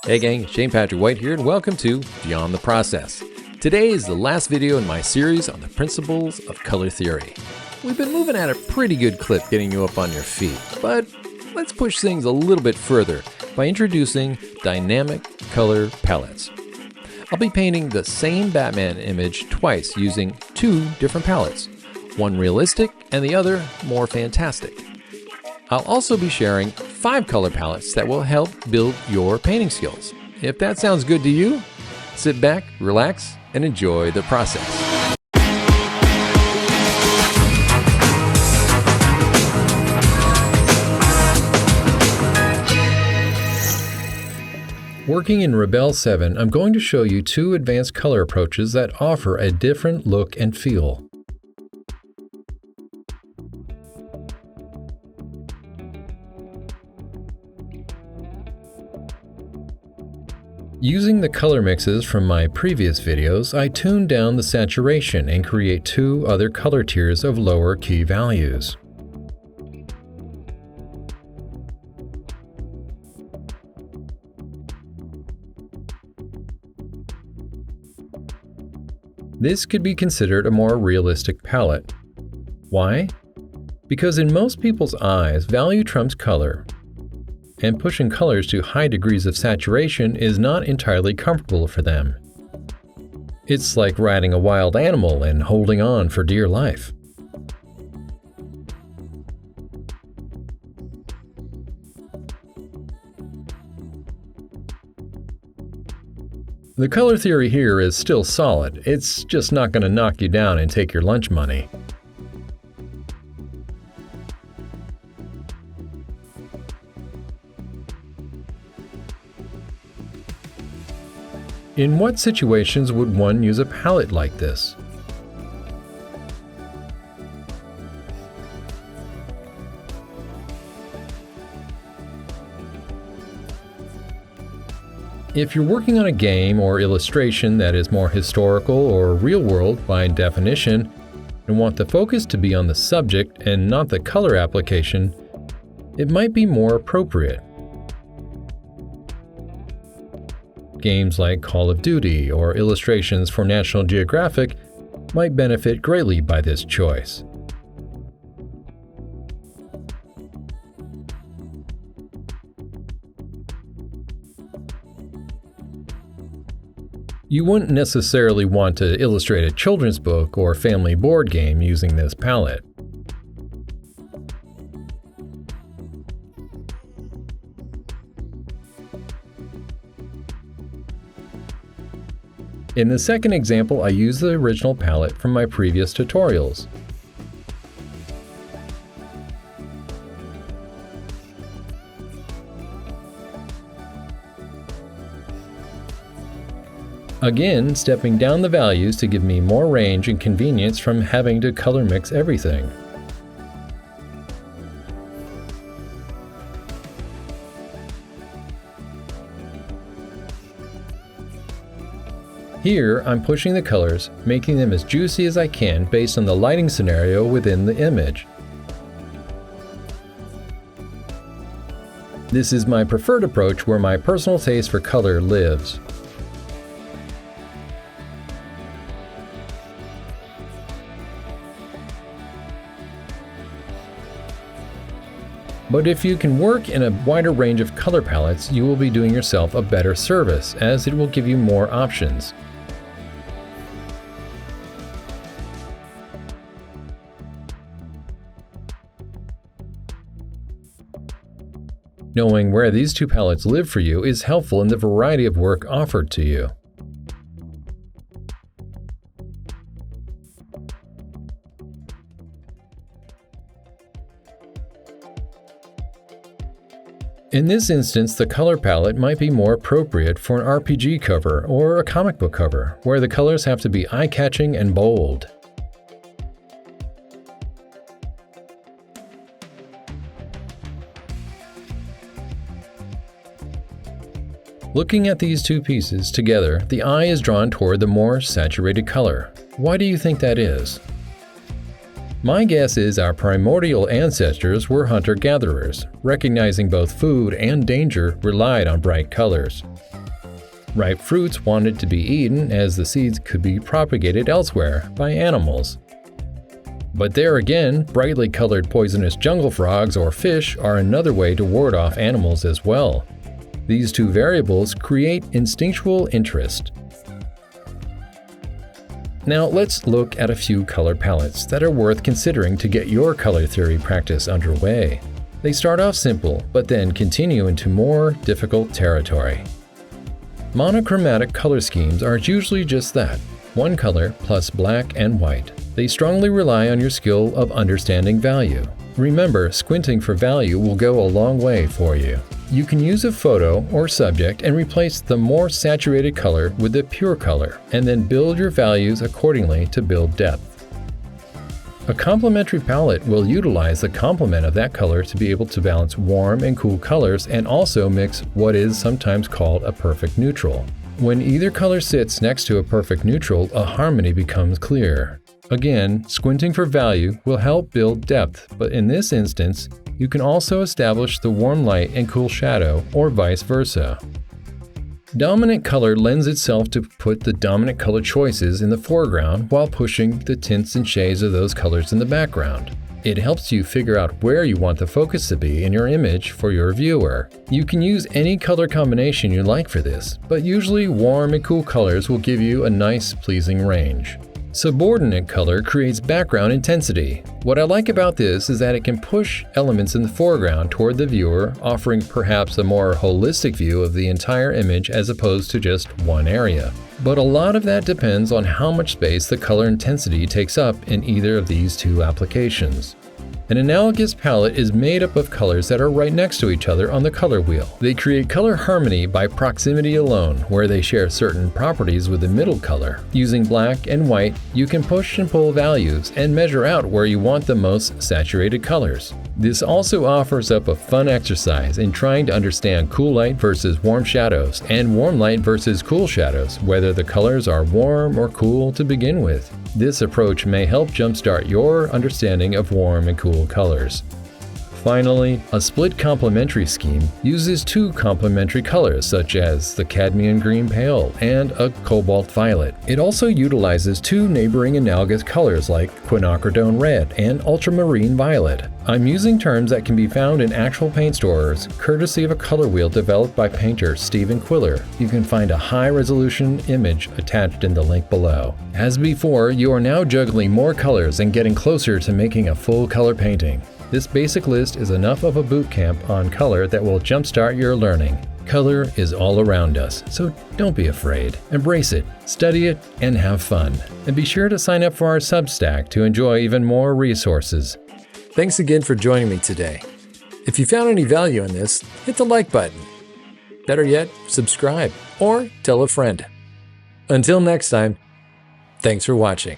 Hey gang, Shane Patrick White here and welcome to Beyond the Process. Today is the last video in my series on the principles of color theory. We've been moving at a pretty good clip getting you up on your feet, but let's push things a little bit further by introducing dynamic color palettes. I'll be painting the same Batman image twice using two different palettes, one realistic and the other more fantastic. I'll also be sharing 5 color palettes that will help build your painting skills. If that sounds good to you, sit back, relax, and enjoy the process. Working in Rebel 7, I'm going to show you 2 advanced color approaches that offer a different look and feel. Using the color mixes from my previous videos, I tune down the saturation and create 2 other color tiers of lower key values. This could be considered a more realistic palette. Why? Because in most people's eyes, value trumps color, and pushing colors to high degrees of saturation is not entirely comfortable for them. It's like riding a wild animal and holding on for dear life. The color theory here is still solid, it's just not going to knock you down and take your lunch money. In what situations would one use a palette like this? If you're working on a game or illustration that is more historical or real-world by definition, and want the focus to be on the subject and not the color application, it might be more appropriate. Games like Call of Duty or illustrations for National Geographic might benefit greatly by this choice. You wouldn't necessarily want to illustrate a children's book or family board game using this palette. In the second example, I use the original palette from my previous tutorials. Again, stepping down the values to give me more range and convenience from having to color mix everything. Here, I'm pushing the colors, making them as juicy as I can based on the lighting scenario within the image. This is my preferred approach where my personal taste for color lives. But if you can work in a wider range of color palettes, you will be doing yourself a better service, as it will give you more options. Knowing where these 2 palettes live for you is helpful in the variety of work offered to you. In this instance, the color palette might be more appropriate for an RPG cover or a comic book cover, where the colors have to be eye-catching and bold. Looking at these 2 pieces together, the eye is drawn toward the more saturated color. Why do you think that is? My guess is our primordial ancestors were hunter-gatherers, recognizing both food and danger relied on bright colors. Ripe fruits wanted to be eaten as the seeds could be propagated elsewhere by animals. But there again, brightly colored poisonous jungle frogs or fish are another way to ward off animals as well. These two variables create instinctual interest. Now let's look at a few color palettes that are worth considering to get your color theory practice underway. They start off simple, but then continue into more difficult territory. Monochromatic color schemes are usually just that, one color plus black and white. They strongly rely on your skill of understanding value. Remember, squinting for value will go a long way for you. You can use a photo or subject and replace the more saturated color with the pure color, and then build your values accordingly to build depth. A complementary palette will utilize the complement of that color to be able to balance warm and cool colors and also mix what is sometimes called a perfect neutral. When either color sits next to a perfect neutral, a harmony becomes clear. Again, squinting for value will help build depth, but in this instance, you can also establish the warm light and cool shadow, or vice versa. Dominant color lends itself to put the dominant color choices in the foreground while pushing the tints and shades of those colors in the background. It helps you figure out where you want the focus to be in your image for your viewer. You can use any color combination you like for this, but usually warm and cool colors will give you a nice, pleasing range. Subordinate color creates background intensity. What I like about this is that it can push elements in the foreground toward the viewer, offering perhaps a more holistic view of the entire image as opposed to just one area. But a lot of that depends on how much space the color intensity takes up in either of these two applications. An analogous palette is made up of colors that are right next to each other on the color wheel. They create color harmony by proximity alone, where they share certain properties with the middle color. Using black and white, you can push and pull values and measure out where you want the most saturated colors. This also offers up a fun exercise in trying to understand cool light versus warm shadows and warm light versus cool shadows, whether the colors are warm or cool to begin with. This approach may help jumpstart your understanding of warm and cool colors. Finally, a split complementary scheme uses two complementary colors such as the cadmium green pale and a cobalt violet. It also utilizes two neighboring analogous colors like quinacridone red and ultramarine violet. I'm using terms that can be found in actual paint stores, courtesy of a color wheel developed by painter Stephen Quiller. You can find a high-resolution image attached in the link below. As before, you are now juggling more colors and getting closer to making a full color painting. This basic list is enough of a boot camp on color that will jumpstart your learning. Color is all around us, so don't be afraid. Embrace it, study it, and have fun. And be sure to sign up for our Substack to enjoy even more resources. Thanks again for joining me today. If you found any value in this, hit the like button. Better yet, subscribe or tell a friend. Until next time, thanks for watching.